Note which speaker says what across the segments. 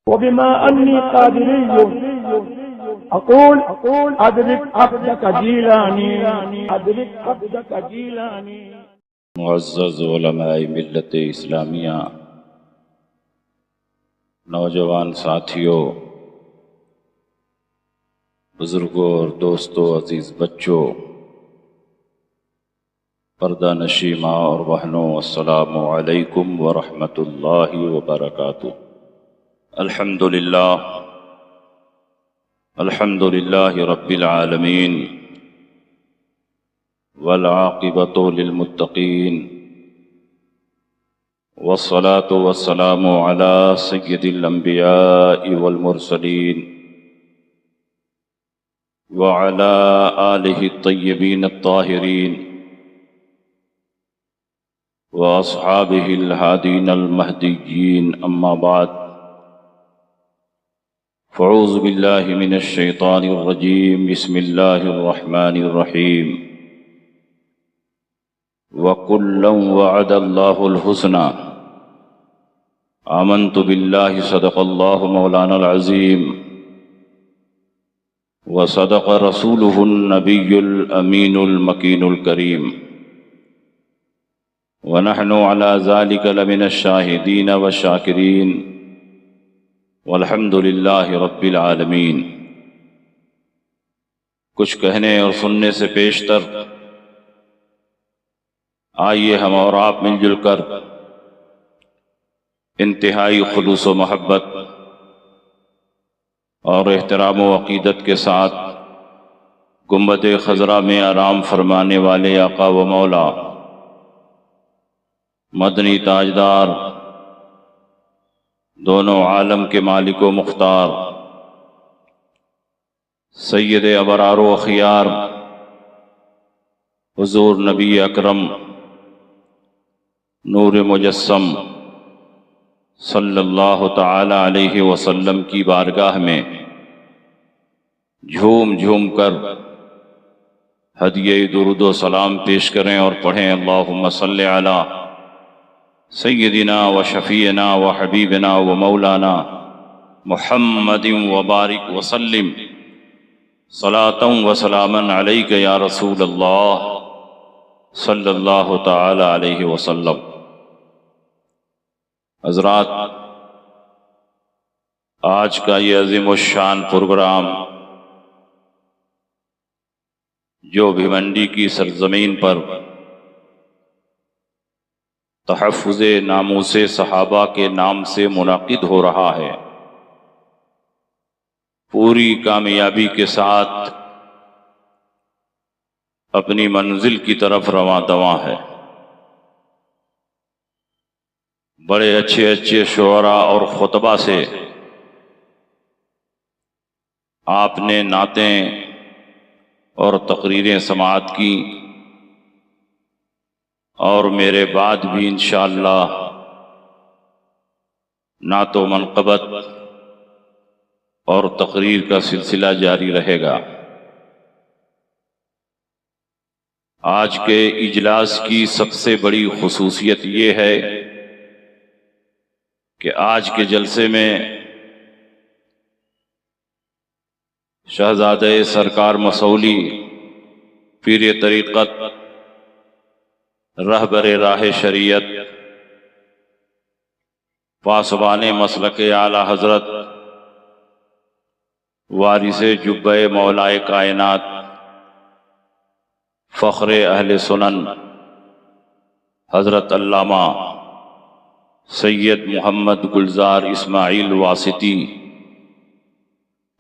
Speaker 1: वबिमा अन्नी कादिरिय्युन अक़ूल अदरिक अब्दक जीलानी अदरिक अब्दक जीलानी।
Speaker 2: मुअज़्ज़ज़ उलमाए मिल्लत इस्लामिया, नौजवान साथियों, बुज़ुर्गों और दोस्तों, अज़ीज़ बच्चों, पर्दा नशी माँ और बहनों, अस्सलामु अलैकुम व रहमतुल्लाहि व बरकातुहू। अल्हम्दुलिल्लाहि रब्बिल आलमीन वल आक़िबतु लिल मुत्तक़ीन वस्सलातु वस्सलामु अला सय्यिदिल अंबियाइ वल मुरसलीन व अला आलिहि तय्यबीन अत्ताहिरीन व अस्हाबिहिल हादीनल महदिय्यीन, अम्मा बाद, फ़अऊज़ु बिल्लाहि मिनश शैतानिर रजीम, बिस्मिल्लाहिर रहमानिर रहीम। व कुल्लन वअदल्लाहुल हुस्ना, आमन्तु बिल्लाहि सदक़ल्लाहु मौलानल अज़ीम व सदक़ रसूलुहुन नबियुल अमीनुल मकीनुल करीम व नहनु अला ज़ालिका लमिनश शाहिदीन व शाकिरीन वल्हम्दुलिल्लाहि रब्बिल आलमीन। कुछ कहने और सुनने से पेशतर आइए हम और आप मिलजुल कर इंतहाई खुलूस व मोहब्बत और एहतराम व अक़ीदत के साथ गुंबद खज़रा में आराम फरमाने वाले आका व मौला, मदनी ताजदार, दोनों आलम के मालिक व मुख्तार, सैयद अबरार व अख़ियार हुज़ूर नबी अकरम नूर मुजस्सम सल्लल्लाहु तआला अलैहि वसल्लम की बारगाह में झूम झूम कर हदिये दुरूद व सलाम पेश करें और पढ़ें, अल्लाहुम्मा सल्लि अला सय्यदिना व शफ़ीना व हबीबना व मौलाना मुहम्मदिन व बारिक व सल्लिम सलातन व सलामन अलैका या रसूल अल्लाह सल्लल्लाहु तआला अलैहि वसल्लम। हज़रात, आज का ये अज़ीमुश्शान प्रोग्राम जो भिवंडी की सरजमीन पर तहफ़्फ़ुज़े नामूसे सहाबा के नाम से मुनाक़िद हो रहा है, पूरी कामयाबी के साथ अपनी मंजिल की तरफ रवां दवां है। बड़े अच्छे अच्छे शुअरा और खुतबा से आपने नातें और तकरीरें समाअत की और मेरे बाद भी इंशाअल्लाह नातो मनक़बत और तकरीर का सिलसिला जारी रहेगा। आज के इजलास की सबसे बड़ी खुसूसियत ये है कि आज के जलसे में शहजादे सरकार मसौली, पीर तरीक़त, रहबर राह शरीयत, पासबान मसलक आला हज़रत, वारिसे जुब्बे मौलाए कायनात, फ़ख्रे अहले सुनन हज़रत अल्लामा सैयद मोहम्मद गुलजार इस्माइल वासिती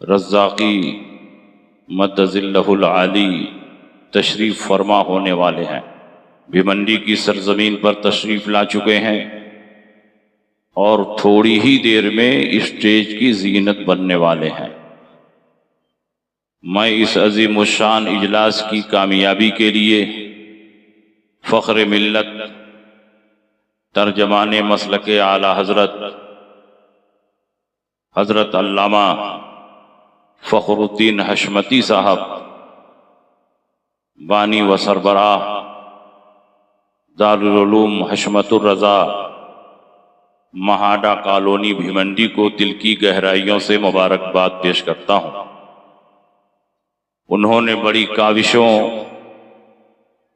Speaker 2: रज़्ज़ाक़ी मद्दज़िल्लहुल आली तशरीफ़ फरमा होने वाले हैं। भिवंडी की सरजमीन पर तशरीफ़ ला चुके हैं और थोड़ी ही देर में स्टेज की ज़ीनत बनने वाले हैं। मैं इस अज़ीमुश्शान इजलास की कामयाबी के लिए फ़ख्र मिल्लत, तर्जमाने मसलक आला हज़रत अल्लामा फ़ख्रुद्दीन हशमती साहब, बानी व सरबराह दारुल उलूम हशमतुर रज़ा महाडा कॉलोनी भिवंडी को दिल की गहराइयों से मुबारकबाद पेश करता हूं। उन्होंने बड़ी काविशों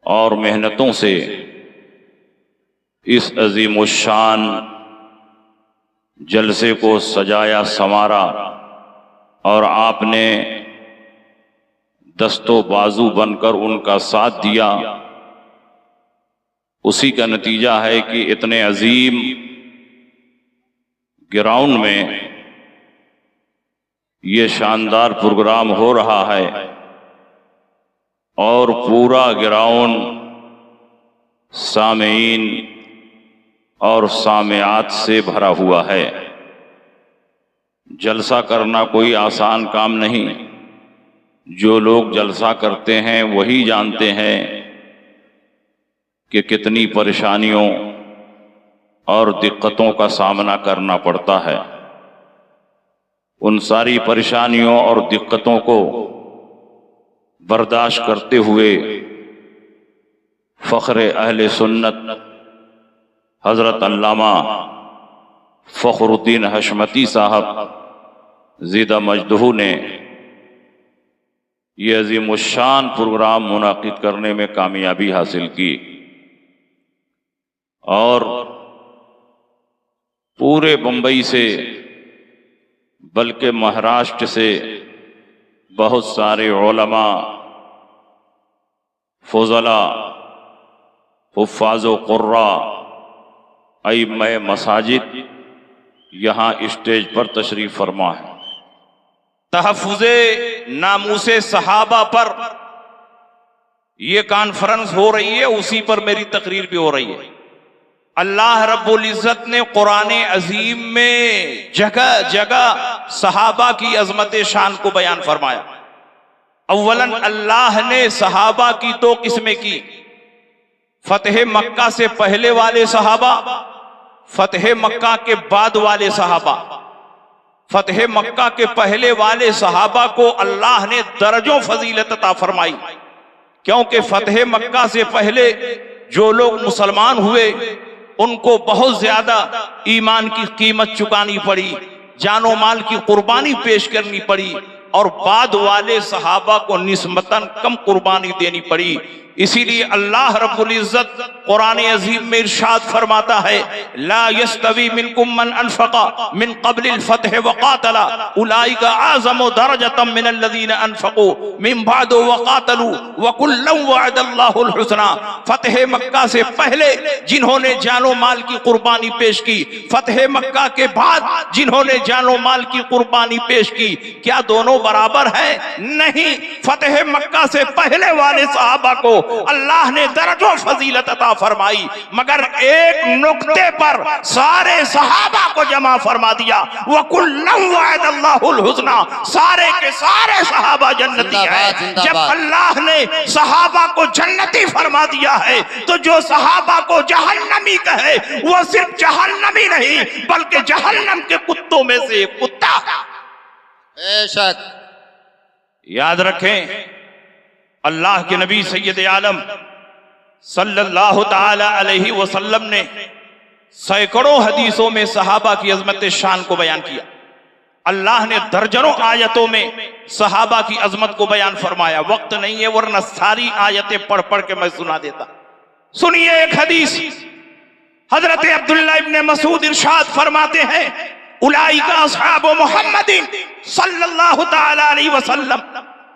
Speaker 2: और मेहनतों से इस अजीमुशान जलसे को सजाया संवारा और आपने दस्तो बाजू बनकर उनका साथ दिया। उसी का नतीजा है कि इतने अजीम ग्राउंड में ये शानदार प्रोग्राम हो रहा है और पूरा ग्राउंड सामीन और सामियात से भरा हुआ है। जलसा करना कोई आसान काम नहीं। जो लोग जलसा करते हैं वही जानते हैं कि कितनी परेशानियों और दिक्कतों का सामना करना पड़ता है। उन सारी परेशानियों और दिक्कतों को बर्दाश्त करते हुए फ़ख्र अहले सुन्नत हज़रत अल्लामा फ़खरुद्दीन हशमती साहब ज़िदा मजदहू ने ये अज़ीमुश्शान प्रोग्राम मुनाकिद करने में कामयाबी हासिल की और पूरे बम्बई से बल्कि महाराष्ट्र से बहुत सारे उलमा, फुज़ला, हुफ़्फ़ाज़ क़ुर्रा, अइम्मा मसाजिद यहाँ स्टेज पर तशरीफ फरमा है। तहफ़्फ़ुज़े नामूसे सहाबा पर यह कॉन्फ्रेंस हो रही है, उसी पर मेरी तकरीर भी हो रही है। अल्लाह रब्बुल इज़्ज़त ने कुरान अजीम में जगह जगह सहाबा की अजमत शान को बयान फरमाया। अव्वलन अल्लाह ने सहाबा की दो किस्में की, फतह मक्का से पहले वाले सहाबा, फतह मक्का के बाद वाले सहाबा। फतह मक्का के पहले वाले सहाबा को अल्लाह ने दर्जों फजीलत अता फरमाई, क्योंकि फतह मक्का से पहले जो लोग मुसलमान हुए उनको बहुत ज्यादा ईमान की कीमत चुकानी पड़ी, जानो माल की कुर्बानी पेश करनी पड़ी, और बाद वाले सहाबा को निस्बतन कम कुर्बानी देनी पड़ी। इसीलिए अल्लाह रब्बुल इज़्ज़त कुरान अज़ीम में इरशाद फरमाता है, ला यस्तवी मिनकुम मन अनफक़ा मिन क़ब्लिल फ़त्ह व क़ातला उलाइका आज़मु दरजतम मिनल लज़ीना अनफ़क़ू मिन बाद व क़ातलू व कुल्लन वअदल्लाहुल हुस्ना। फतह मक्का से पहले जिन्होंने जानो माल की कुर्बानी पेश की, फतह मक्का के बाद जिन्होंने जानो माल की कुर्बानी पेश की, क्या दोनों बराबर हैं? नहीं। फतह मक्का से पहले वाले सहाबा को अल्लाह ने दर्जों फजीलत अता फरमाई, मगर एक नुक्ते पर सारे सहाबा को जमा फरमा दिया, व कुल्लन वअदल्लाहुल हुस्ना, सारे के सारे सहाबा जन्नती हैं। जब अल्लाह ने सहाबा को जन्नती फरमा दिया है तो जो सहाबा को जहन्नमी कहे वो सिर्फ जहन्नमी नहीं बल्कि जहन्नम के कुत्तों में से एक कुत्ता है। बेशक याद रखें, अल्लाह के नबी सैयद आलम सल्लल्लाहु ताला अलैहि वसल्लम ने सैकड़ों हदीसों में सहाबा की अजमत शान को बयान किया। अल्लाह ने दर्जनों आयतों में सहाबा की अजमत को बयान फरमाया। वक्त नहीं है वरना सारी आयतें पढ़ पढ़ के मैं सुना देता। सुनिए एक हदीस, हजरत अब्दुल्लाह इब्न मसूद इरशाद फरमाते हैं, उलाइका अस्हाबु मुहम्मदिन सल्लल्लाहु ताला अलैहि वसल्लम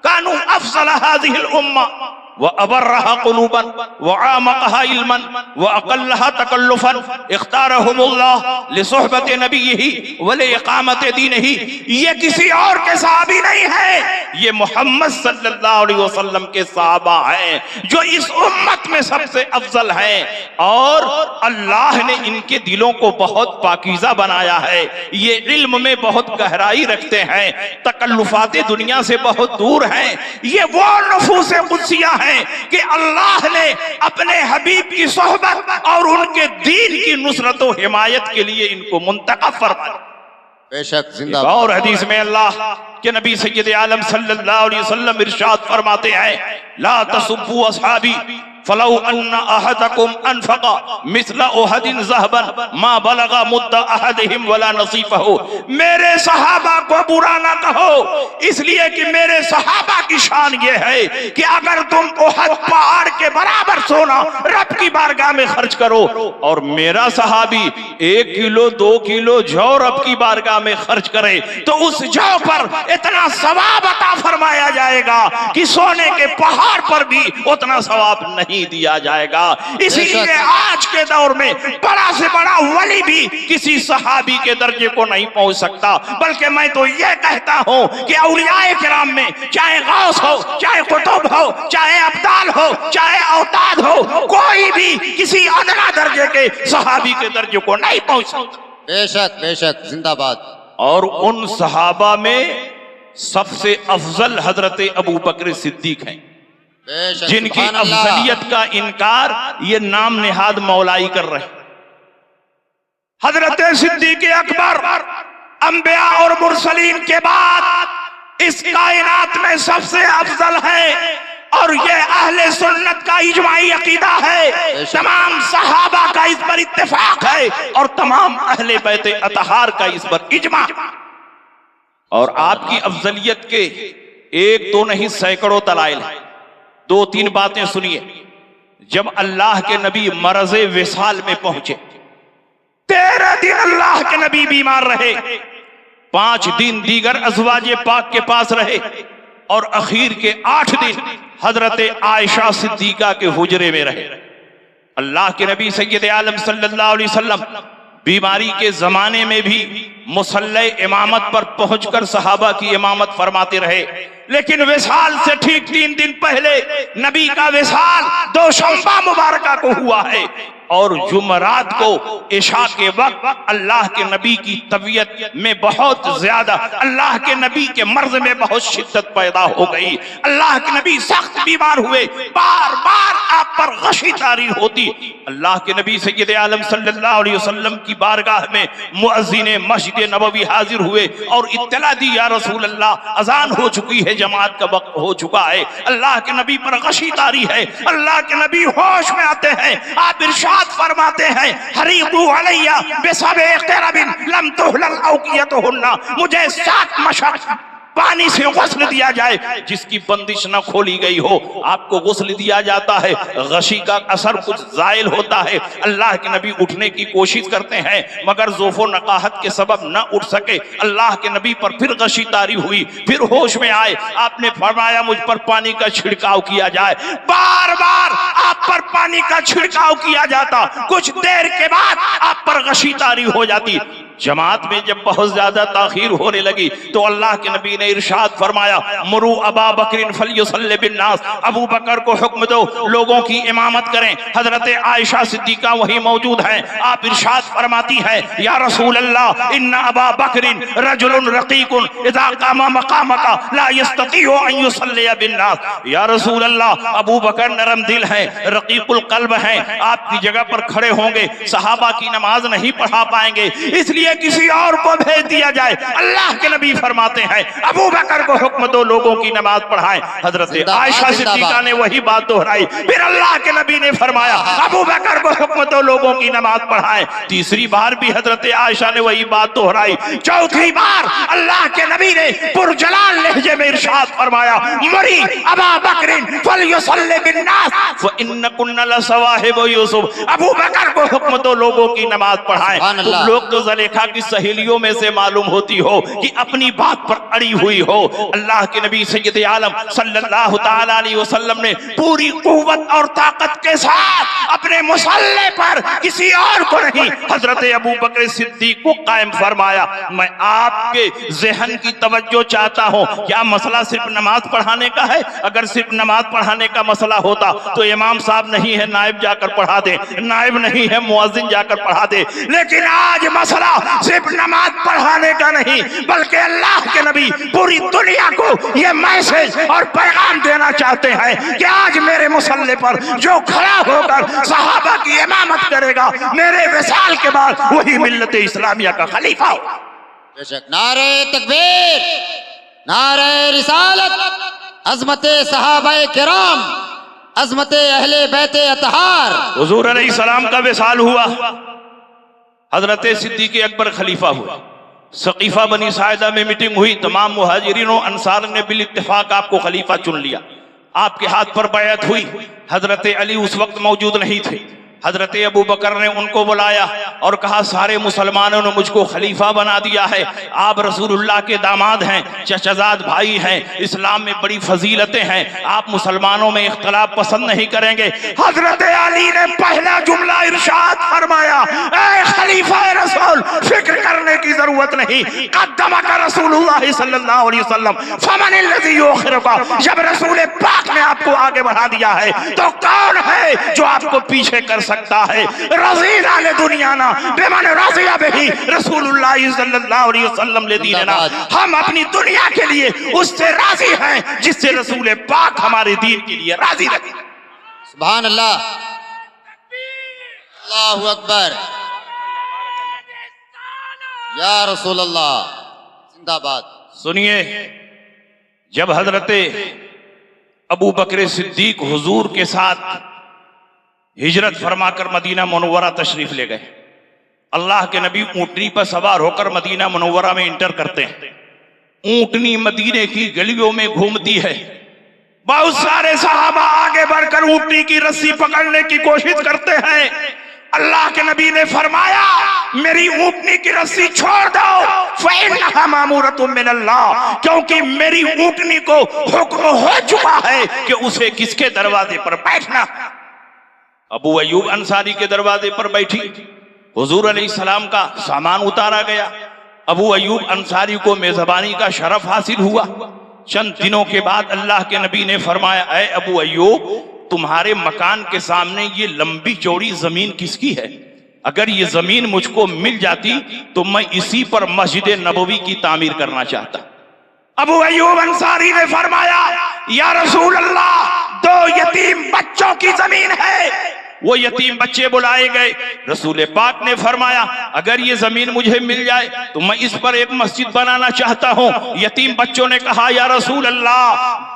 Speaker 2: कानू अफज़ल हाज़िहिल उम्मा व अबर्रहा क़ुलूबन व आमक़हा इल्मन व अक़ल्लहा तकल्लुफ़न इख्तारहुमुल्लाह लिसुहबति नबिय्यिही व लिइक़ामति दीनिही। ये किसी और के सहाबी नहीं है, ये मोहम्मद सल्लल्लाहु अलैहि वसल्लम के सहाबा हैं जो इस उम्मत में सबसे अफजल हैं और अल्लाह ने इनके दिलों को बहुत पाकीज़ा बनाया है। ये इल्म में बहुत गहराई रखते हैं, तकल्लुफ़ाते दुनिया से बहुत दूर हैं। ये वो नफूस कुद्सिया हैं कि अल्लाह ने अपने हबीब की सोहबत और उनके दीन की नुसरत और हिमायत के लिए इनको मुंतखब फरमाया।
Speaker 3: बेशक जिंदाबाद।
Speaker 2: और हदीस में अल्लाह के नबी सैयद आलम सल्लल्लाहु अलैहि वसल्लम इरशाद फरमाते हैं, ला तसुब्बू अस्हाबी फलौ अन्ना अहदकुम अनफका मिस्ला उहदिन ज़हबन मा बलगा मुद्दा अहदिहिम वला नसीफहु। मेरे सहाबा को बुरा ना कहो, इसलिए कि मेरे सहाबा की शान ये है कि अगर तुम उहद पहाड़ के बराबर सोना रब की बारगाह में खर्च करो और मेरा सहाबी 1 किलो 2 किलो जौ रब की बारगाह में खर्च करे तो उस जौ पर इतना सवाब अता फरमाया जाएगा कि सोने के पहाड़ पर भी उतना सवाब नहीं दिया जाएगा। इसीलिए आज के दौर में बड़ा से बड़ा वली भी किसी सहाबी के दर्जे को नहीं पहुंच सकता, बल्कि मैं तो यह कहता हूं कि औलियाए किराम में चाहे गौस हो, चाहे कुतुब हो, चाहे अब्दाल हो, चाहे औताद हो, कोई भी किसी अदना दर्जे के सहाबी के दर्जे को नहीं पहुंच सकता।
Speaker 3: बेशक बेशक, जिंदाबाद।
Speaker 2: और उन सहाबा में सबसे अफजल हजरत अबू बकर सिद्दीक हैं,
Speaker 3: बेशक,
Speaker 2: जिनकी
Speaker 3: सुभान अल्लाह।
Speaker 2: अफजलियत का इनकार ये नाम निहाद मौलाई कर रहे हैं। हजरत सिद्दीक अकबर अंबिया और मुरसलीन के बाद इस कायनात में सबसे अफजल है और ये अहले सुन्नत का इजमाई अकीदा है। तमाम सहाबा का इस पर इत्तेफाक है और तमाम अहले बैत अतहार का इस पर इजमा। और आपकी अफजलियत के 1-2 नहीं सैकड़ों दलाइल हैं। 2-3 बातें सुनिए। जब अल्लाह के नबी मरज़े विसाल में पहुंचे, 13 दिन अल्लाह के नबी बीमार रहे, 5 दिन दीगर अज़वाजे पाक के पास रहे और अखीर के 8 दिन हजरत आयशा सिद्दीका के हुजरे में रहे। अल्लाह के नबी सैयद आलम सल्लल्लाहु अलैहि वसल्लम बीमारी के जमाने में भी मुसल्ले इमामत पर पहुंचकर सहाबा की इमामत फरमाते रहे, लेकिन विसाल से ठीक 3 दिन पहले नबी का विसाल दोशंबा मुबारका को हुआ है और जुमरात को इशा के वक्त अल्लाह के नबी की तबीयत में बहुत ज्यादा, अल्लाह के नबी के मर्ज में बहुत शिद्दत पैदा हो गई। अल्लाह के नबी सख्त बीमार हुए, बार बार आप पर गशी तारी होती। अल्लाह के नबी सैयद आलम सल्लल्लाहु अलैहि वसल्लम की बारगाह में मुअज्जिन मस्जिद नबवी हाजिर हुए और इत्तला दी, या रसूल अल्लाह, अजान हो चुकी है, जमात का वक्त हो चुका है। अल्लाह के नबी पर गशी तारी है। अल्लाह के नबी होश में आते हैं, आप इरशाद फरमाते हैं, हरीदू अलैया बिसबे क़रबिन लम तुहलल औकियतुहुन्ना, मुझे 7 मशक पानी से गुस्ल दिया जाए जिसकी बंदिश न खोली गई हो। आपको गुस्ल दिया जाता है, गशी का असर कुछ जायल होता है। अल्लाह के नबी उठने की कोशिश करते हैं मगर ज़ोफ़ो नकाहत के सबब न उठ सके। अल्लाह के नबी पर फिर गशी तारी हुई, फिर होश में आए, आपने फरमाया मुझ पर पानी का छिड़काव किया जाए। बार बार आप पर पानी का छिड़काव किया जाता, कुछ देर के बाद आप पर गशी तारी हो जाती। जमात में जब बहुत ज्यादा ताखीर होने लगी तो अल्लाह के नबी ने इरशाद फरमाया, मुरू अबा बकरिन फलयुसल्लि बिन्नास, अबू बकर को हुक्म दो लोगों की इमामत करें। हजरत आयशा सिद्दीका वही मौजूद हैं। आप इरशाद फरमाती है, या रसूल अल्लाह, इन्ना अबा बकरिन रजुलुन रकीकुन इज़ा कामा मकामका ला यस्ततीउ अन युसल्लि बिन्नास। या रसूल अल्लाह, अबू बकर नरम दिल हैं, रकीकुल कल्ब हैं, आपकी जगह पर खड़े होंगे, सहाबा की नमाज नहीं पढ़ा पाएंगे, इसलिए किसी और को भेज दिया जाए। अल्लाह के नबी फरमाते हैं, अबू बकर को हुक्म दो लोगों की नमाज पढ़ाएं। हजरत आयशा सिद्दीका ने वही बात दोहराई। फिर अल्लाह के नबी ने फरमाया, अबू बकर को हुक्म दो लोगों की नमाज पढ़ाएं। तीसरी बार भी हजरत आयशा ने वही बात दोहराई। चौथी बार अल्लाह के नबी ने पुरजलाल लहजे में इरशाद फरमाया, मुरी अबा बकरिन फलयुसल्लि बिन्नास व इन्नकुन्ना लसवाहिबु यूसुफ, अबू बकर को हुक्म दो लोगों की नमाज पढ़ाएं। तुम लोग तो ज़ुलेखा की सहेलियों में से मालूम होती हो कि अपनी बात पर अड़ी हुई हो। अल्लाह के नबी सैयद आलम सल्लल्लाहु तआला अलैहि वसल्लम ने पूरी कुव्वत और ताकत के साथ अपने मुसल्ले पर किसी और को नहीं, हजरत अबू बकर सिद्दीक को कायम फरमाया। मैं आपके ज़हन की तवज्जो चाहता हूं, क्या मसला सिर्फ नमाज पढ़ाने का है? अगर सिर्फ नमाज पढ़ाने का मसला होता तो इमाम साहब नहीं है, नाइब जाकर पढ़ा दे, नाइब नहीं है, मुअज्जिन जाकर पढ़ा दे। लेकिन आज मसला सिर्फ नमाज पढ़ाने का नहीं, बल्कि अल्लाह के नबी पूरी दुनिया को ये मैसेज और पैगाम देना चाहते हैं कि आज मेरे मुसल्ले पर जो खड़ा होकर सहाबा की इमामत करेगा, मेरे विसाल के बाद वही मिल्लत इस्लामिया का खलीफा हो।
Speaker 3: बेशक, नारे तकबीर, नारे रिसालत, अज़मते सहाबाए किराम, अजमत अहले बैते अतहार।
Speaker 2: हुजूर अलैहिस्सलाम का विसाल हुआ, हजरत सिद्दीक अकबर खलीफा हुए। सकीफा बनी साइदा में मीटिंग हुई, तमाम मुहाजिरीनों अंसार ने बिल इत्तेफाक आपको खलीफा चुन लिया। आपके हाथ पर बैअत हुई। हजरत अली उस वक्त मौजूद नहीं थे। हजरत अबू बकर ने उनको बुलाया और कहा, सारे मुसलमानों ने मुझको खलीफा बना दिया है, आप रसूलुल्लाह के दामाद हैं, चचाजाद भाई हैं, इस्लाम में बड़ी फजीलतें हैं, आप मुसलमानों में इख्तलाफ पसंद नहीं करेंगे। हजरत अली ने पहला जुमला इरशाद फरमाया, ऐ खलीफा रसूल, फिक्र करने की जरूरत नहीं, कद्दमका रसूलुल्लाह सल्लल्लाहु अलैहि वसल्लम फमनिल्लज़ी युखिरुका। जब रसूल पाक ने आपको आगे बढ़ा दिया है तो कौन है जो आपको पीछे कर सकता है। रज़ीना ले दुनियाना बेमान रज़िया बिही रसूलुल्लाह सल्लल्लाहु अलैहि वसल्लम ले दीनना। हम अपनी दुनिया के लिए उससे राजी हैं जिससे रसूल पाक हमारे दीन के लिए राजी रहे।
Speaker 3: सुभान अल्लाह, अल्लाहु अकबर, या रसूल अल्लाह, जिंदाबाद।
Speaker 2: सुनिए, जब हजरत अबू बकर सिद्दीक हुजूर के साथ हिजरत फरमाकर मदीना मुनव्वरा तशरीफ ले गए, अल्लाह के नबी ऊंटनी पर सवार होकर मदीना मुनव्वरा में इंटर करते हैं। ऊंटनी मदीने की गलियों में घूमती है। बहुत सारे सहाबा आगे बढ़कर ऊंटनी की रस्सी पकड़ने की कोशिश करते हैं। अल्लाह के नबी ने फरमाया, मेरी ऊंटनी की रस्सी छोड़ दो, फ़इन्नहा मामूरतुम मिनल्लाह, क्योंकि मेरी ऊंटनी को हुक्म हो चुका है कि उसे किसके दरवाजे पर बैठना। अबू अयूब अंसारी के दरवाजे पर बैठी, हुजूर अलैहिस्सलाम का सामान उतारा गया। अबू अयूब अंसारी को मेजबानी का शरफ हासिल हुआ। चंद दिनों के बाद अल्लाह के नबी ने फरमाया, ऐ अबू अयूब, तुम्हारे मकान के सामने ये लंबी चौड़ी जमीन किसकी है? अगर ये जमीन मुझको मिल जाती तो मैं इसी पर मस्जिद नबवी की तामीर करना चाहता। अबू अयूब अंसारी ने फरमाया, या रसूल अल्लाह, 2 यतीम बच्चों की जमीन है। वो यतीम बच्चे बुलाए गए। रसूल पाक ने फरमाया, अगर ये जमीन मुझे मिल जाए तो मैं इस पर एक मस्जिद बनाना चाहता हूँ। यतीम बच्चों ने कहा, या रसूल अल्लाह,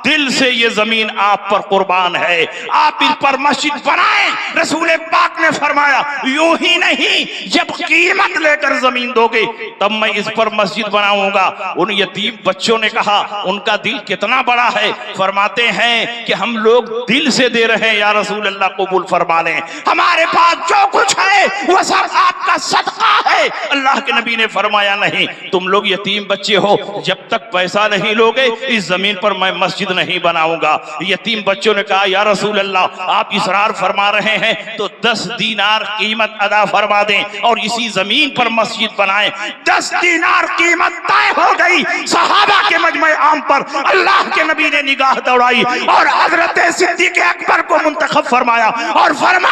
Speaker 2: दिल से ये जमीन आप पर कुर्बान है, आप इस पर मस्जिद बनाएं। रसूल पाक ने फरमाया, यूं ही नहीं, जब कीमत लेकर जमीन दोगे तब मैं इस पर मस्जिद बनाऊंगा। उन यतीम बच्चों ने कहा, उनका दिल कितना बड़ा है? फरमाते हैं कि हम लोग दिल से दे रहे हैं, या रसूल अल्लाह, कबूल फरमा लें, हमारे पास जो कुछ है वो सब आपका सदका है। अल्लाह के नबी ने फरमाया, नहीं, तुम लोग यतीम बच्चे हो, जब तक पैसा नहीं लोगे इस जमीन पर मैं मस्जिद नहीं बनाऊंगा। यतीम बच्चों ने कहा, या रसूल अल्लाह, आप इसरार फरमा रहे हैं तो 10 दीनार कीमत अदा फरमा दें और इसी जमीन पर मस्जिद बनाएं। 10 दीनार कीमत तय हो गई। सहाबा के मजमे आम पर अल्लाह के नबी ने निगाह दौड़ाई और हजरत सिद्दीक अकबर को मुंतखब फरमाया और फरमाया,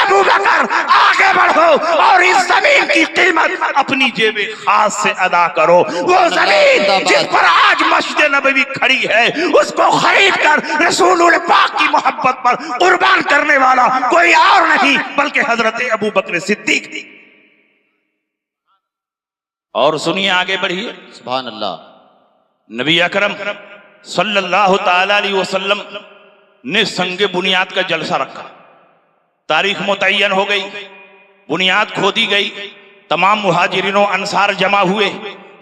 Speaker 2: अबू बकर, आगे बढ़ो और इस जमीन की कीमत अपनी जेबे खास से अदा करो। वो जमीन जिस पर आज मस्जिद नबवी खड़ी है उसको खरीद कर रसूलुल्लाह पाक की मोहब्बत पर कुर्बान करने वाला कोई और नहीं बल्कि हजरत अबू बकर सिद्दीक थी। और सुनिए, आगे बढ़िए।
Speaker 3: सुभान अल्लाह।
Speaker 2: नबी अकरम सल्लल्लाहु ताला अलैहि वसल्लम ने संगे बुनियाद का जलसा रखा। तारीख मुतय्यन हो गई, बुनियाद खोदी गई, तमाम मुहाजिरीनों अंसार जमा हुए।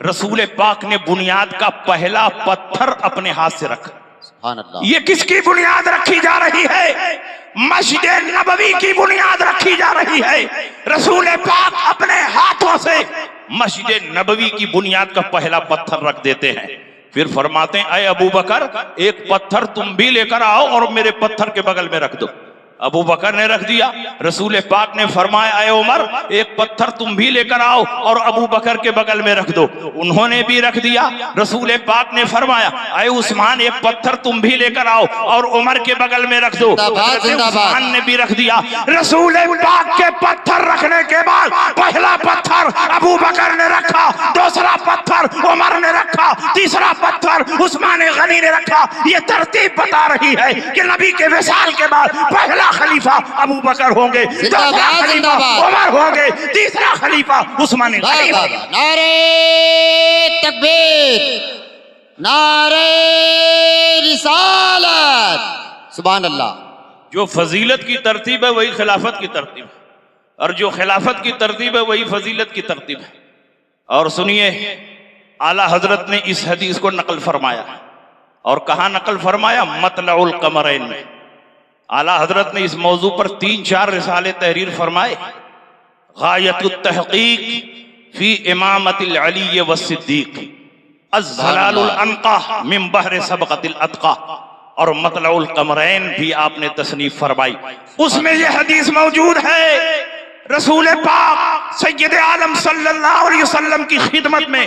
Speaker 2: रसूल पाक ने बुनियाद का पहला पत्थर अपने हाथ से रखा।
Speaker 3: सुभान अल्लाह।
Speaker 2: ये किसकी बुनियाद रखी जा रही है? मस्जिद नबवी की बुनियाद रखी जा रही है। रसूल पाक अपने हाथों से मस्जिद नबवी की बुनियाद का पहला पत्थर रख देते हैं। फिर फरमाते हैं, अय अबू बकर, एक पत्थर तुम भी लेकर आओ और मेरे पत्थर के बगल में रख दो। अबू बकर ने रख दिया। रसूल पाक ने फरमाया, अय उमर, एक पत्थर तुम भी लेकर आओ और अबू बकर के बगल में रख दो। उन्होंने भी रख दिया। रसूल पाक ने फरमाया, अय उस्मान, एक पत्थर तुम भी लेकर आओ और उमर के बगल में रख दो। उस्मान ने भी रख दिया। रसूल पाक के पत्थर रखने के बाद पहला पत्थर अबू बकर ने रखा, दूसरा पत्थर उमर ने रखा, तीसरा पत्थर उस्मान गनी ने रखा। ये तरतीब बता रही है कि नबी के विसाल के बाद पहला खलीफा अबू बकर होंगे, दूसरा खलीफा उमर होंगे, तीसरा खलीफा उस्मान गनी होंगे।
Speaker 3: नारे तकबीर, नारे रिसालत, सुभान अल्लाह।
Speaker 2: जो फजीलत की तरतीब है वही खिलाफत की तरतीब है, और जो खिलाफत की तरतीब है वही फजीलत की तरतीब है। और सुनिए, आला हजरत ने इस हदीस को नकल फरमाया, और कहाँ नकल फरमाया? मतलउल कमरैन में। आला हजरत ने इस मौजू पर 3-4 रिसाले तहरीर फरमाए। गायतुत तहकीक फी इमामतिल अली व सिद्दीक, अज़्ज़लालुल अनक़ा मिन बहर सबक़तिल अतक़ा, और मतलउल कमरैन भी आपने तसनीफ फरमाई। उसमें यह हदीस मौजूद है, रसूल पाक सय्यद आलम सल्लल्लाहु अलैहि वसल्लम की खिदमत में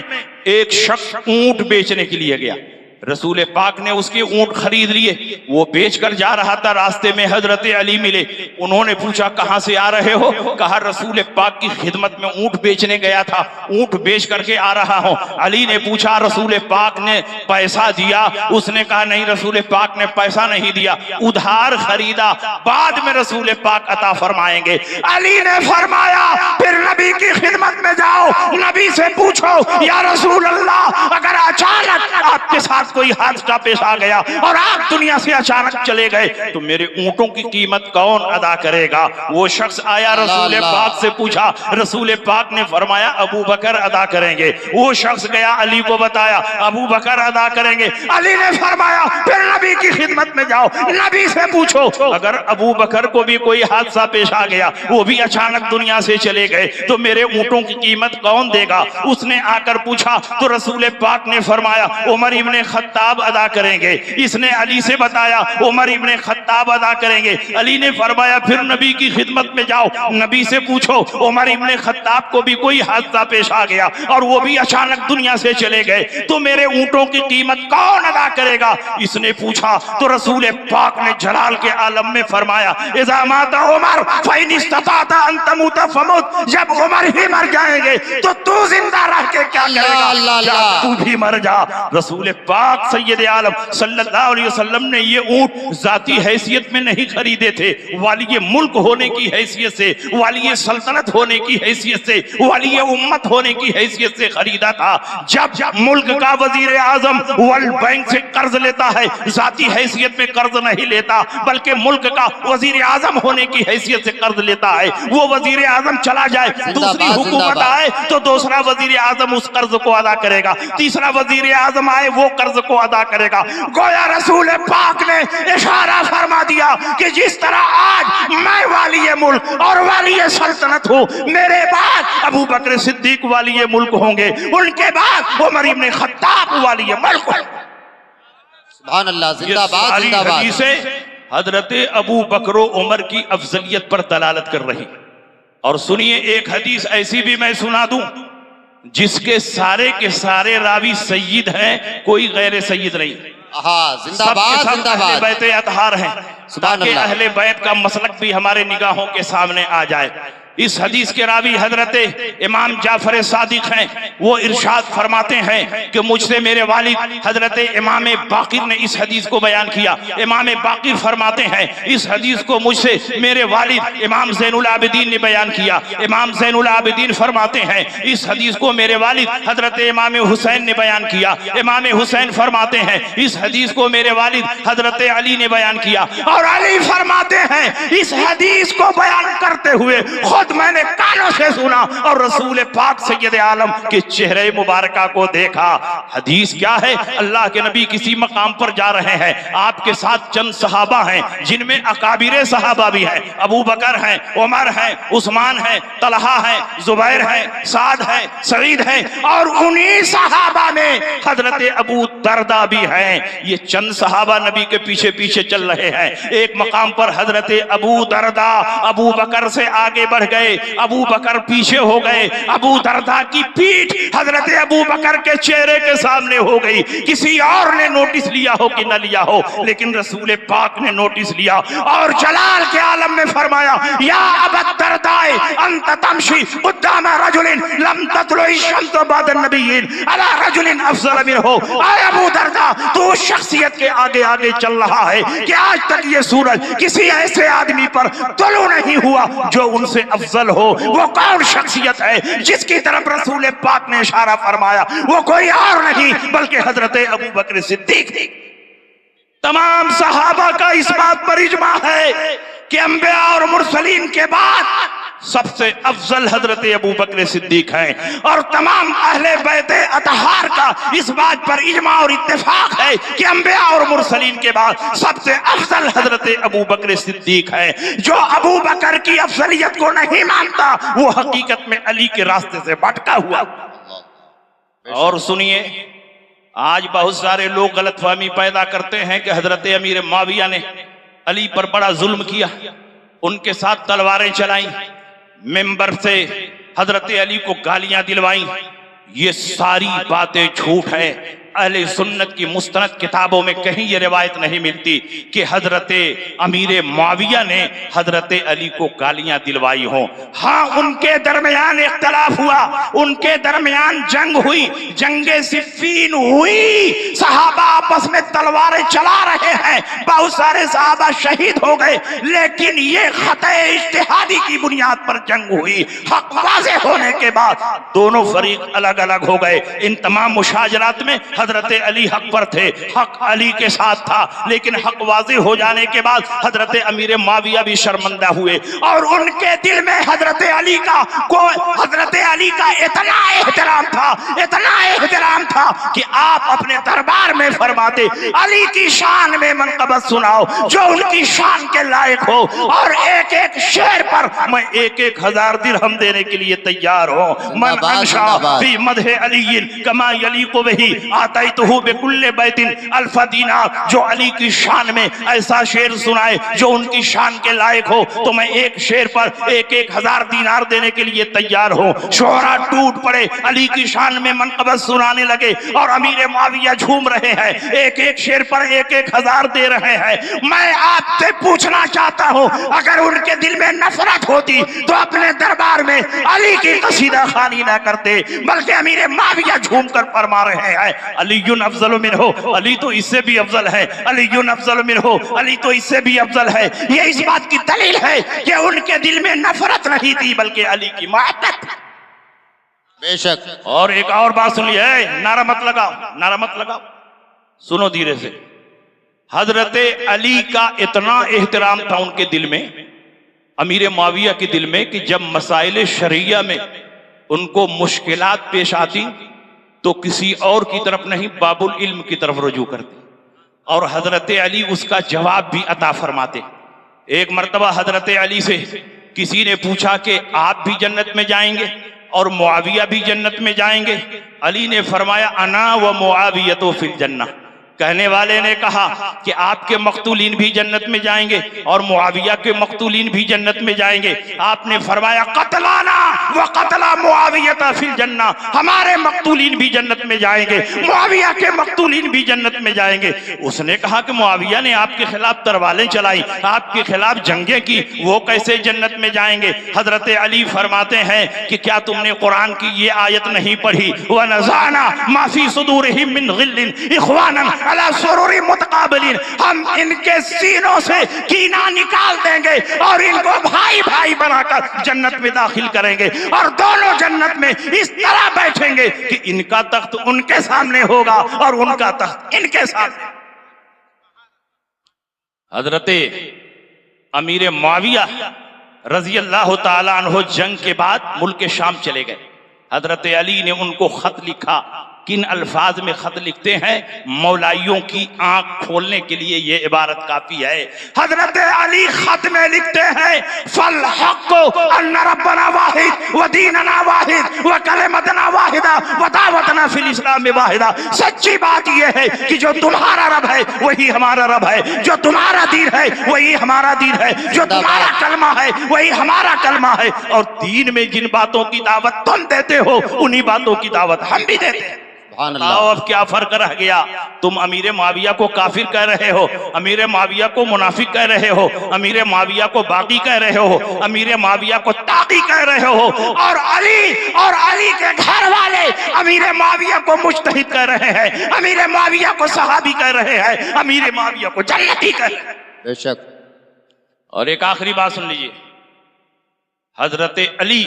Speaker 2: एक शख्स ऊंट बेचने के लिए गया। रसूल पाक ने उसके ऊंट खरीद लिए, वो बेचकर जा रहा था, रास्ते में हजरत अली मिले। उन्होंने पूछा कहां से आ रहे हो? कहा रसूल पाक की खिदमत में ऊंट बेचने गया था, ऊंट बेच करके आ रहा हूं। अली ने पूछा रसूल पाक ने पैसा दिया? उसने कहा नहीं, रसूल पाक ने पैसा नहीं दिया, उधार खरीदा, बाद में रसूल पाक अता फरमाएंगे। अली ने फरमाया फिर नबी की खिदमत में जाओ, नबी से पूछो या रसूल अल्लाह, अगर अचानक आपके साथ कोई हादसा पेश आ गया और आप दुनिया से अचानक चले गए तो मेरे ऊंटों की कीमत कौन अदा करेगा? वो शख्स आया, रसूल पाक से पूछा, रसूल पाक ने फरमाया अबू बकर अदा करेंगे। वो शख्स गया, अली को बताया, अबू बकर अदा करेंगे। अली ने फरमाया फिर नबी की खिदमत में जाओ, नबी से पूछो अगर अबू बकर को भी कोई हादसा पेश आ गया, वो भी अचानक दुनिया से चले गए तो मेरे ऊंटों की कीमत कौन देगा? उसने आकर पूछा तो रसूल पाक ने फरमाया उमर इब्ने खत्ताब अदा करेंगे। इसने अली से बताया उमर इब्ने खत्ताब अदा करेंगे। अली ने फरमाया फिर नबी की खिदमत में जाओ, नबी से पूछो उमर इब्ने खत्ताब को भी कोई हादसा पेश आ गया और वो भी अचानक दुनिया से चले गए तो मेरे ऊंटों की कीमत कौन अदा करेगा? इसने पूछा तो रसूल पाक ने जलाल के आलम में फरमाया इज़ा माता उमर फ़इन इस्तताअता अन तमूता फमुत, जब उमर ही मर जाएंगे तो तू जिंदा रह के क्या करेगा? जा तू भी मर जा। रसूल पाक सैयद आलम सल्लल्लाहु अलैहि वसल्लम ने ये ऊंट जाती हैसियत में नहीं खरीदे थे, वाली मुल्क होने की हैसियत से, वाली सल्तनत होने की हैसियत से, वाली उम्मत होने की हैसियत से खरीदा था। जब मुल्क का वजीर आजम वर्ल्ड बैंक से कर्ज लेता है, जाती हैसियत में कर्ज नहीं लेता, बल्कि मुल्क का वजीर आजम होने की हैसियत से कर्ज लेता है। वो वजीर आजम चला जाए, दूसरी हुकूमत आए तो दूसरा वजीर आजम उस कर्ज को अदा करेगा, तीसरा वजीर आजम आए वो कर्ज को अदा करेगा। गोया रसूल पाक ने इशारा फरमा दिया कि जिस तरह आज मैं वाली मुल्क और वाली सल्तनत हूँ, मेरे बाद अबू बकर सिद्दीक वाली मुल्क होंगे, उनके बाद उमर इब्ने खत्ताब वाली मुल्क।
Speaker 3: सुभान अल्लाह, जिंदाबाद जिंदाबाद।
Speaker 2: हजरत अबू बकर उमर की अफजलियत पर दलालत कर रही। और सुनिए एक हदीस ऐसी भी मैं सुना दूं जिसके सारे के सारे रावी सय्यद हैं, कोई गैर सय्यद नहीं।
Speaker 3: जिंदाबाद जिंदाबाद।
Speaker 2: बैत अतहार हैं ताकि अहले बैत का मसलक भी हमारे निगाहों के सामने आ जाए। इस हदीस के रावी हजरत इमाम जाफर सादिक हैं। वो इरशाद फरमाते हैं कि मुझसे मेरे वालिद हजरत इमाम बाकिर ने इस हदीस को बयान किया। इमाम बाकिर फरमाते हैं इस हदीस को मुझसे मेरे वालिद इमाम ज़ैनुल आबिदीन ने बयान किया। इमाम ज़ैनुल आबिदीन फरमाते हैं इस हदीस को मेरे वालिद हजरत इमाम हुसैन ने बयान किया। इमाम हुसैन फरमाते हैं इस हदीस को मेरे वालिद हजरत अली ने बयान किया। और अली फरमाते हैं इस हदीस को बयान करते हुए मैंने कानों से सुना और रसूल पाक सैयद आलम के चेहरे मुबारका को देखा। हदीस क्या है? अल्लाह के नबी किसी मकाम पर जा रहे हैं, आपके साथ चंद सहाबा हैं जिनमें अकाबिरे सहाबा भी हैं, अबू बकर हैं, उमर हैं, उस्मान हैं, तलहा हैं, जुबैर हैं, साद हैं, सईद हैं, और उन्हीं सहाबा में हजरत अबू दरदा भी हैं। ये चंद सहाबा नबी के पीछे पीछे चल रहे हैं। एक मकाम पर हजरत अबू दरदा अबू बकर से आगे बढ़ गए, अबू बकर पीछे हो गए। अबू दरदा की पीठ हजरत अबू बकर के चेहरे के सामने हो गई। किसी और ने नोटिस लिया हो कि न लिया हो, लेकिन रसूल पाक ने नोटिस लिया और जलाल के आलम में फरमाया या अबू दरदा अंत तमशी क़ुद्दाम रजुलिन लम ततलुई शम्स बाद नबिय्यिन अला रजुलिन अफज़ल मिनहु। अबू दरदा तू उस शख्सियत के आगे आगे चल रहा है कि आज तक ये सूरज किसी ऐसे आदमी पर तुलू नहीं हुआ जो उनसे अफजल हो। वो कौन शख्सियत है जिसकी तरफ रसूल पाक ने इशारा फरमाया? वो कोई और नहीं बल्कि हजरत अबू बकर सिद्दीक।
Speaker 4: तमाम सहाबा का इस बात पर इजमा है कि अंबिया और मुरसलीन के बाद सबसे अफजल हजरत अबू बकर सिद्दीक हैं, और तमाम अहले बैते अतहार का इस बात पर इजमा और इत्तेफाक है कि अंबिया और मुरसलीन के बाद सबसे अफजल हजरत अबू बकर सिद्दीक है। जो अबू बकर की अफजलियत को नहीं मानता वो हकीकत में अली के रास्ते से भटका हुआ। और सुनिए, आज बहुत सारे लोग गलतफहमी पैदा करते हैं कि हजरत अमीर मुआविया ने अली पर बड़ा जुल्म किया, उनके साथ तलवारें चलाई, मिंबर से हजरत अली को गालियां दिलवाई। ये सारी बातें झूठ है। अहले सुन्नत की मुस्तनद किताबों में कहीं ये रिवायत नहीं मिलती कि हजरत अमीर मुआविया ने हजरत अली को गालियां दिलवाई हो। हाँ, उनके दरमियान इख्तलाफ हुआ, उनके दरमियान जंग हुई, जंगे सिफ़ीन हुई, सहाबा आपस में तलवारें चला रहे हैं, बहुत सारे सहाबा शहीद हो गए, लेकिन ये खते इज्तिहादी की बुनियाद पर जंग हुई। हक वाज़े होने के बाद दोनों फरीक अलग अलग हो गए। इन तमाम मुशाजरात में हजरत अली हक पर थे, हक अली के साथ था, लेकिन हक वाज़े हो जाने के बाद हजरत अमीर मुआविया भी शर्मिंदा हुए, और उनके दिल में हजरत अली का इतना एहतराम था, इतना एहतराम था कि आप अपने दरबार में फरमाते अली की शान में मनक़बत सुनाओ जो उनकी शान के लायक हो, और एक एक शेर पर मैं 1,000 दिरहम देने के लिए तैयार हूं। मन अंशा फी मदह अली कमा यलीक़ु बिही आतैतुहु बिकुल्लि बैतिन अल्फ़ दीनार। जो अली की शान में ऐसा शेर सुनाए जो उनकी शान के लायक हो तो मैं एक शेर पर 1,000 दीनार देने के लिए तैयार हूं। शोहरा टूट पड़े, अली की शान में मनक़बत सुनाने लगे, और अमीर मुआविया झूम रहे हैं, एक एक शेर पर 1,000 दे रहे हैं। मैं आपसे पूछना चाहता हूं, अगर उनके दिल में नफरत होती तो अपने दरबार में अली की कसीदा खानी ना करते, बल्कि अमीर मुआविया झूम कर फरमा रहे हैं अलीयुन अफजल मिनहु, अली तो इससे भी अफजल है, अलीयुन अफजल मिनहु, अली तो इससे भी अफजल है। ये इस बात की दलील है कि उनके दिल में नफरत नहीं थी बल्कि अली की मोहब्बत।
Speaker 3: बेशक।
Speaker 4: और एक और बात सुनिए, नारा मत लगाओ, नारा मत लगाओ, सुनो धीरे से। हजरत अली का इतना एहतराम था उनके दिल में, अमीर मुआविया के दिल में, कि जब मसाइल शरिया में उनको मुश्किलात पेश आती तो किसी और की तरफ नहीं बाबुल इल्म की तरफ रुजू करते, और हजरत अली उसका जवाब भी अता फरमाते। एक मर्तबा हजरत अली से किसी ने पूछा कि आप भी जन्नत में जाएंगे और मुआविया भी जन्नत में जाएंगे? अली ने फरमाया अना व मुआवियतो फिल जन्नह। कहने वाले ने कहा कि आपके मकतूलीन भी जन्नत में जाएंगे और मुआविया के मकतूलीन भी जन्नत में जाएंगे। आपने फरमाया कतलाना व कतला मुआविया फिल जन्नह, हमारे मकतूलीन भी जन्नत में जाएंगे, मुआविया के मकतूलीन भी जन्नत में जाएंगे। उसने कहा कि मुआविया ने आपके खिलाफ तरवालें चलाई, आपके खिलाफ जंगें की, वो कैसे जन्नत में जाएंगे? हजरत अली फरमाते हैं कि क्या तुमने कुरान की ये आयत नहीं पढ़ी, व नज़ाना मा फी सुदूरिहिम मिन गिल्लिन इख्वानन अला सुरूरि मुतकाबिलिन, हम इनके सीनों से कीना निकाल देंगे और इनको भाई भाई बनाकर जन्नत में दाखिल करेंगे, और दोनों जन्नत में इस तरह बैठेंगे कि इनका तख्त उनके सामने होगा और उनका तख्त इनके सामने। हजरत अमीर मुआविया रजी अल्लाह ताला अन्हु जंग के बाद मुल्क शाम चले गए। हजरत अली ने उनको खत लिखा। किन अल्फाज में खत लिखते हैं? मौलाइयों की आंख खोलने के लिए ये इबारत काफी है। हजरत अली खत में लिखते हैं फल हक़्क़ु अन्ना रब्बना वाहिद व दीनना वाहिद व कलिमतना वाहिदा व दावतना फिल इस्लाम वाहिदा। सच्ची बात यह है कि जो तुम्हारा रब है वही हमारा रब है, जो तुम्हारा दीन है वही हमारा दीन है, जो तुम्हारा कलमा है वही हमारा कलमा है, और दीन में जिन बातों की दावत तुम देते हो उन्हीं बातों की दावत हम भी देते हैं। अब क्या फर्क रह गया? तुम अमीर मुआविया को काफिर कह रहे हो, अमीर मुआविया को मुनाफिक कह रहे हो, अमीर मुआविया को बागी कह रहे हो, अमीर मुआविया को ताकी कह रहे हो, और अली के घर वाले अमीर मुआविया को मुज्तहिद कह रहे हैं, अमीर मुआविया को सहाबी कह रहे हैं, अमीर मुआविया को जन्नती कह रहे हैं।
Speaker 3: बेशक।
Speaker 4: और एक आखिरी बात सुन लीजिए, हजरत अली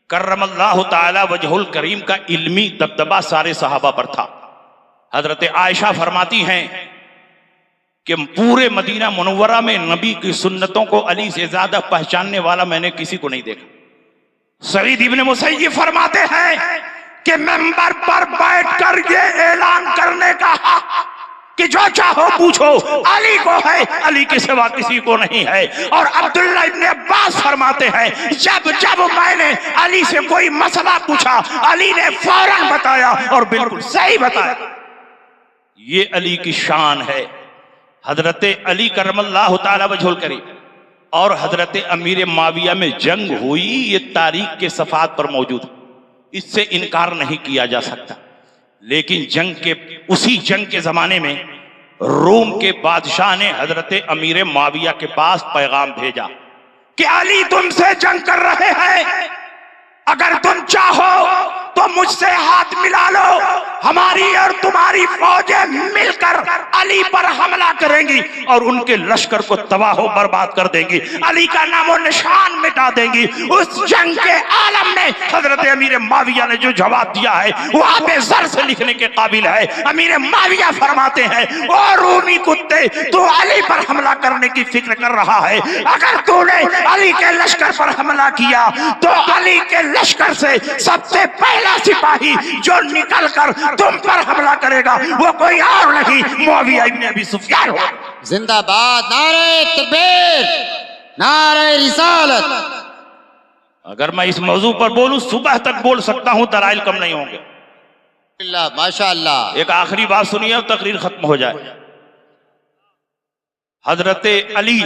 Speaker 4: करमल्लाहु ताला वजहुल करीम का इल्मी दबदबा सारे सहाबा पर था। हजरत आयशा फरमाती हैं कि पूरे मदीना मुनव्वरा में नबी की सुन्नतों को अली से ज्यादा पहचानने वाला मैंने किसी को नहीं देखा। सईद इब्ने मुसय्यिब फरमाते हैं कि मिंबर पर बैठकर ये ऐलान करने का हक कि जो चाहो पूछो, अली को है, अली के सिवा किसी को नहीं है। और अब्दुल्ला इब्ने अब्बास फरमाते हैं जब जब मैंने अली से कोई मसला पूछा, अली ने फौरन बताया और बिल्कुल सही बताया। ये अली की शान है। हजरत अली करमल्लाहु ताला वजहुल करीम और हजरत अमीर माविया में जंग हुई, ये तारीख के सफात पर मौजूद है, इससे इनकार नहीं किया जा सकता। लेकिन उसी जंग के जमाने में रोम के बादशाह ने हजरत अमीर माविया के पास पैगाम भेजा कि अली तुमसे जंग कर रहे हैं, अगर तुम चाहो तो मुझसे हाथ मिला लो, हमारी और तुम्हारी फौजें मिलकर अली पर हमला करेंगी और उनके लश्कर को तबाह बर्बाद कर देंगी, अली का नामो निशान मिटा देंगी। उस जंग के आलम में हजरत अमीर माविया ने जो जवाब दिया है वो आप ज़र से लिखने के काबिल है। अमीर माविया फरमाते हैं, ओ रूमी कुत्ते, तू अली पर हमला करने की फिक्र कर रहा है, अगर तूने अली के लश्कर पर हमला किया तो अली के लश्कर से सबसे पहला सिपाही जो निकल कर तुम पर हमला करेगा वो कोई और नहीं, मुआविया इब्ने अबी सुफियान हो।
Speaker 3: जिंदाबाद, नारे तकबीर, नारे रिसालत।
Speaker 4: अगर मैं इस मौजू पर बोलूं सुबह तक बोल सकता हूं, दलाइल कम नहीं होंगे।
Speaker 3: माशाअल्लाह।
Speaker 4: एक आखिरी बात सुनिए और तकरीर खत्म हो जाए। हजरत अली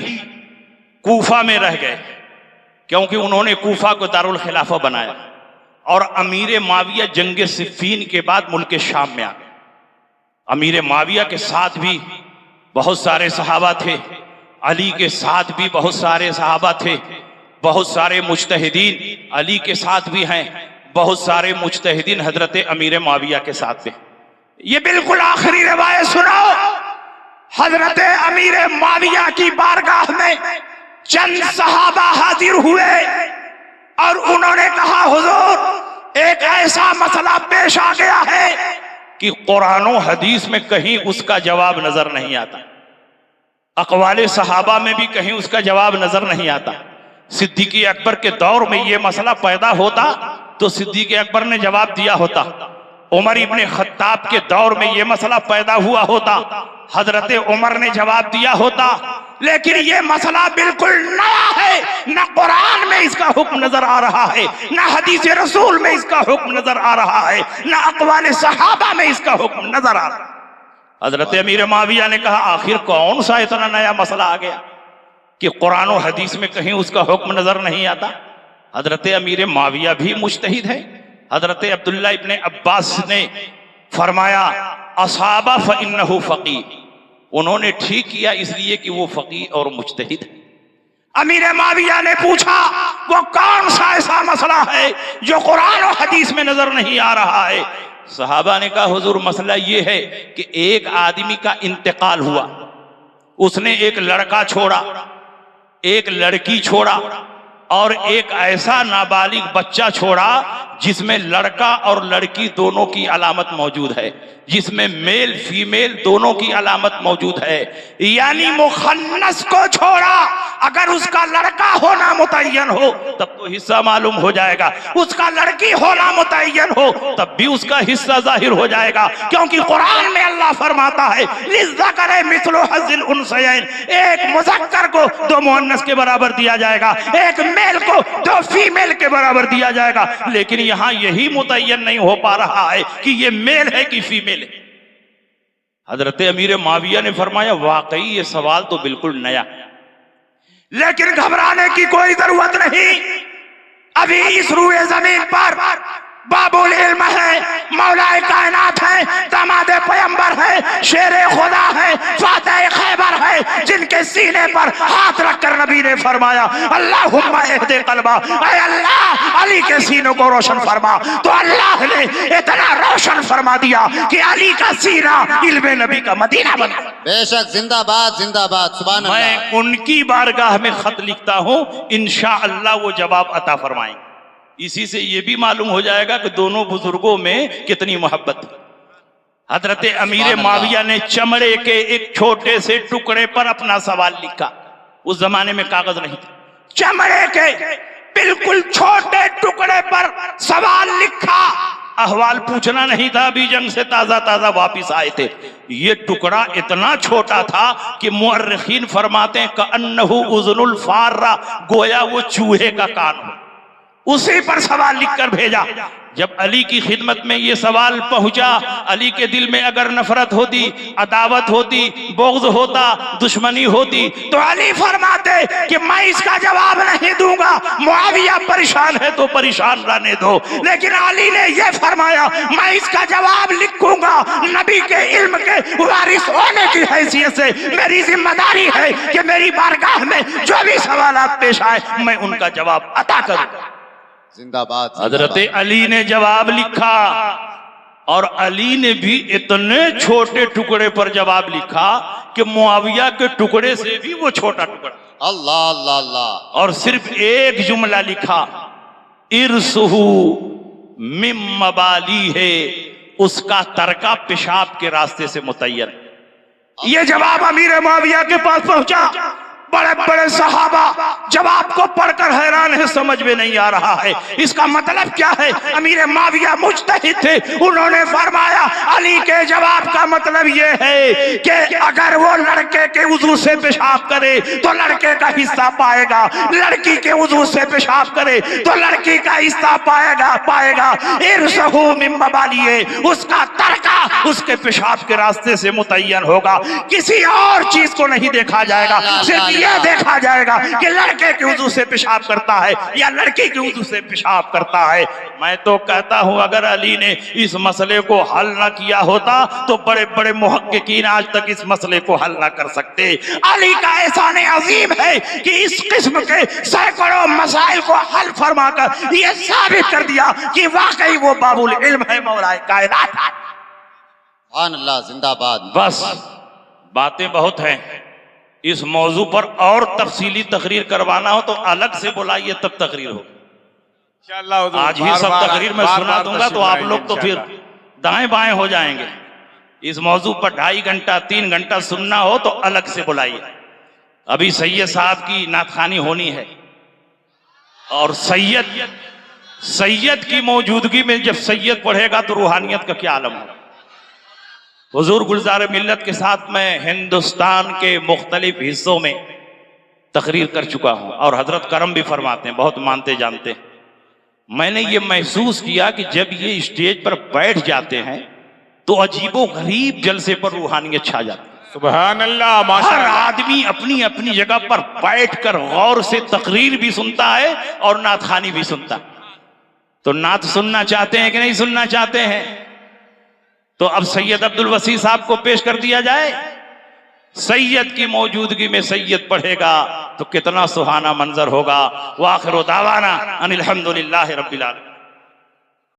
Speaker 4: कूफा में रह गए क्योंकि उन्होंने कूफा को दारुल खिलाफा बनाया और अमीर माविया जंग सिफ़ीन के बाद मुल्क शाम में आ गए। अमीर माविया के साथ भी बहुत सारे सहाबा थे, अली के साथ भी बहुत सारे सहाबा थे, बहुत सारे मुज्तहिदीन अली के साथ भी हैं, बहुत सारे मुज्तहिदीन हजरत अमीर माविया के साथ थे। ये बिल्कुल आखिरी रिवायत सुनो। हजरत अमीर माविया की बारगाह में चंद सहाबा हाजिर हुए और उन्होंने कहा, हुजूर एक ऐसा मसला पेश आ गया है कि कुरान और हदीस में कहीं उसका जवाब नजर नहीं आता, अक़वाले सहाबा में भी कहीं उसका जवाब नजर नहीं आता। सिद्दीक़ अकबर के दौर में यह मसला पैदा होता तो सिद्दीक़ अकबर ने जवाब दिया होता, उमर इब्ने खत्ताब के दौर में यह मसला पैदा हुआ होता, हजरत उमर ने जवाब दिया होता। लेकिन ये मसला बिल्कुल नया है, न कुरान में इसका हुक्म नजर आ रहा है, न हदीस रसूल में इसका हुक्म नजर आ रहा है, न अक़वाल सहाबा में इसका हुक्म नजर आ रहा है। हजरत अमीर माविया ने कहा, आखिर कौन सा इतना नया मसला आ गया कि कुरान और हदीस में कहीं उसका हुक्म नजर नहीं आता। हजरत अमीर माविया भी मुज्तहिद है। हजरत अब्दुल्ला इब्ने अब्बास ने फरमाया, असाबा फ़इन्नहु फ़क़ीह, उन्होंने ठीक किया इसलिए कि वो फकीह और मुज्तहिद है। अमीर माविया ने पूछा, वो कौन सा ऐसा मसला है जो कुरान और हदीस में नजर नहीं आ रहा है। सहाबा ने कहा, हुजूर मसला ये है कि एक आदमी का इंतकाल हुआ, उसने एक लड़का छोड़ा, एक लड़की छोड़ा और एक ऐसा नाबालिग बच्चा छोड़ा जिसमें लड़का और लड़की दोनों की अलामत मौजूद है, जिसमें मेल फीमेल दोनों की अलामत मौजूद है। यानी मुखन्नस को छोड़ा, अगर उसका लड़का होना मुतय्यन हो तब तो हिस्सा मालूम हो जाएगा, उसका लड़की होना मुतय्यन हो तब भी उसका हिस्सा जाहिर हो जाएगा, क्योंकि कुरान में अल्लाह फरमाता है, लिज़्ज़करि मिस्लु हज़्ज़िल उन्सयैन, एक मुज़क्कर को दो मुअन्नस के बराबर दिया जाएगा, एक मेल को दो फीमेल के बराबर दिया जाएगा। लेकिन यहाँ यही मुतय्यन नहीं हो पा रहा है कि ये मेल है कि फीमेल है। हजरत अमीर माविया ने फरमाया, वाकई ये सवाल तो बिल्कुल नया है, लेकिन घबराने की कोई जरूरत नहीं। अभी इस रूए जमीन पर बाबुल इल्म है, मौलाए कायनात है, दामादे पैगंबर है, शेरे खुदा है, फातह खैबर है, जिनके सीने पर हाथ रखकर नबी ने फरमाया, अल्लाहुम्मा इहदि क़ल्बा, ऐ अल्लाह अली के सीनों को रोशन फरमा। तो अल्लाह ने इतना रोशन फरमा दिया कि अली का सीना इल्मे नबी का मदीना बना।
Speaker 3: बेशक, जिंदाबाद जिंदाबाद, सुभान अल्लाह।
Speaker 4: मैं उनकी बारगाह में खत लिखता हूं, इंशाअल्लाह वो जवाब अता फरमाएंगे। इसी से ये भी मालूम हो जाएगा कि दोनों बुजुर्गों में कितनी मोहब्बत है। हजरत अमीर माविया ने चमड़े के एक छोटे से टुकड़े पर अपना सवाल लिखा। उस जमाने में कागज नहीं था, चमड़े के बिल्कुल छोटे टुकड़े पर सवाल लिखा। अहवाल पूछना नहीं था, अभी जंग से ताजा ताजा वापिस आए थे। ये टुकड़ा इतना छोटा था कि मुअर्रिखीन फरमाते हैं कअन्नहु उज़नुल फार्रा, गोया वो चूहे का कान हो। उसी पर सवाल लिखकर भेजा। जब अली की खिदमत में ये सवाल पहुंचा, अली के दिल में अगर नफरत होती, अदावत होती, बोग़्ज़ होता, दुश्मनी होती, तो अली फरमाते कि मैं इसका जवाब नहीं दूंगा, मुआविया परेशान है तो परेशान रहने दो। लेकिन अली ने यह फरमाया मैं इसका जवाब लिखूंगा। नबी के इल्म के वारिस होने की हैसियत से मेरी जिम्मेदारी है कि मेरी बारगाह में जो भी सवालात पेश आए मैं उनका जवाब अता करूं।
Speaker 3: जिंदाबाद।
Speaker 4: हजरत अली ने जवाब लिखा, और अली ने भी इतने छोटे टुकड़े पर जवाब लिखा कि मुआविया के टुकड़े से भी वो छोटा टुकड़ा।
Speaker 3: अल्लाह अल्लाह अल्लाह।
Speaker 4: और सिर्फ एक जुमला लिखा, इरसुहु मिम मबाली है, उसका तरका पेशाब के रास्ते से मुतय्यर। ये जवाब अमीर मुआविया के पास पहुंचा। बड़े बड़े सहाबा जवाब को पढ़कर हैरान है, समझ में नहीं आ रहा है इसका मतलब क्या है। अमीर मुआविया मुज्तहिद थे, उन्होंने फरमाया अली के जवाब का मतलब ये है कि अगर वो लड़के के वुजू से पेशाब करे तो लड़के का हिस्सा पाएगा, लड़की के वुजू से पेशाब करे तो लड़की का हिस्सा पाएगा। इरसहु मिन मबालिए, उसका तरका उसके पेशाब के रास्ते से मुतय्यन होगा। किसी और चीज को नहीं देखा जाएगा, सिर्फ यह देखा जाएगा कि लड़के के वुजू से पेशाब करता है या लड़की के वुजू से पेशाब करता है। मैं तो कहता हूं अगर अली ने इस मसले को हल न किया होता तो बड़े बड़े मुहक्किकीन आज तक इस मसले को हल न कर सकते। अली का एहसान अजीम है कि इस किस्म के सैकड़ों मसाइल को हल फरमाकर यह साबित कर दिया कि वाकई वो बाबुल इल्म है, मौलाए कायनात।
Speaker 3: सुभान अल्लाह, जिंदाबाद।
Speaker 4: बस बातें बहुत हैं, इस मौजू पर और तफसीली तकरीर करवाना हो तो अलग से बुलाइए, तब तकरीर हो। आज ही सब तकरीर में सुना दूंगा तो आप लोग तो फिर दाएं बाएं हो जाएंगे। इस मौजू पर 2.5 घंटा 3 घंटा सुनना हो तो अलग से बुलाइए। अभी सैयद साहब की नातखानी होनी है, और सैयद की मौजूदगी में जब सैयद पढ़ेगा तो रूहानियत का क्या आलम होगा। हुजूर गुलजार मिल्लत के साथ मैं हिंदुस्तान के मुख्तलिफ हिस्सों में तकरीर कर चुका हूं, और हजरत करम भी फरमाते हैं, बहुत मानते जानते हैं। मैंने ये महसूस किया कि जब ये स्टेज पर बैठ जाते हैं तो अजीबो गरीब जलसे पर रूहानियत छा जाती है।
Speaker 5: सुभान अल्लाह, माशाअल्लाह।
Speaker 4: हर आदमी अपनी अपनी जगह पर बैठकर गौर से तकरीर भी सुनता है और नातखानी भी सुनता है। तो नात सुनना चाहते हैं कि नहीं सुनना चाहते हैं? तो अब सैयद अब्दुल वसी साहब को पेश कर दिया जाए। सैयद की मौजूदगी में सैयद पढ़ेगा तो कितना सुहाना मंजर होगा। वाखिर दावाना अनिल हम्दुलिल्लाहि रब्बिल आलमीन।